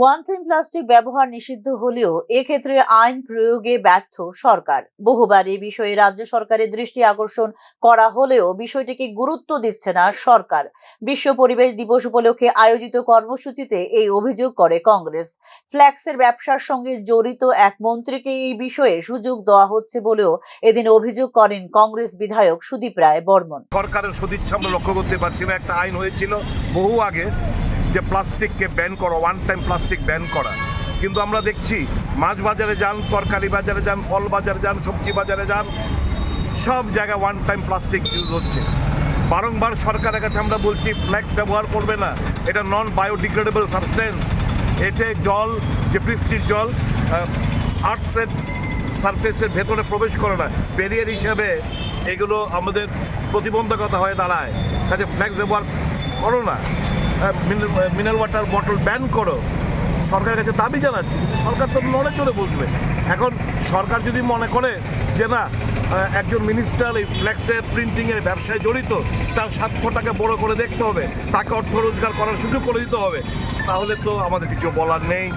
One time plastic ব্যবহার নিষিদ্ধ হলেও এক্ষেত্রে আইন প্রয়োগে ব্যর্থ সরকার। বহুবার এই বিষয়ে রাজ্য সরকারের দৃষ্টি আকর্ষণ করা হলেও বিষয়টিকে গুরুত্ব দিচ্ছে না সরকার। বিশ্ব পরিবেশ দিবস উপলক্ষে আয়োজিত কর্মসূচিতে এই অভিযোগ করে কংগ্রেস। ফ্ল্যাক্সের ব্যবসার সঙ্গে জড়িত এক মন্ত্রীকে এই বিষয়ে সুযোগ দেওয়া হচ্ছে বলেও এদিন অভিযোগ করেন কংগ্রেস বিধায়ক সুদীপ রায় বর্মন। সরকারের সদিচ্ছা আমরা লক্ষ্য করতে পারছি না। একটা আইন হয়েছিল বহু আগে যে প্লাস্টিককে ব্যান করা, ওয়ান টাইম প্লাস্টিক ব্যান করা, কিন্তু আমরা দেখছি মাছ বাজারে যান, তরকারি বাজারে যান, ফল বাজারে যান, সবজি বাজারে যান, সব জায়গায় ওয়ান টাইম প্লাস্টিক ইউজ হচ্ছে। বারংবার সরকারের কাছে আমরা বলছি ফ্ল্যাক্স ব্যবহার করবে না, এটা নন বায়োডিগ্রেডেবল সাবস্টেন্স। এতে জল, যে বৃষ্টির জল আর্থসের সারফেসের ভেতরে প্রবেশ করে না, ব্যারিয়ার হিসাবে এগুলো আমাদের প্রতিবন্ধকতা হয়ে দাঁড়ায়। কাজে ফ্ল্যাক্স ব্যবহার করো না, মিনারেল ওয়াটার বটল ব্যান করো। সরকারের কাছে দাবি জানাচ্ছি, কিন্তু সরকার তো নড়ে চড়ে বসবে। এখন সরকার যদি মনে করে যে না, একজন মিনিস্টার এই ফ্ল্যাক্সের প্রিন্টিংয়ের ব্যবসায় জড়িত, তার স্বার্থটাকে বড় করে দেখতে হবে, তাকে অর্থ রোজগার করার সুযোগ করে দিতে হবে, তাহলে তো আমাদের কিছু বলার নেই।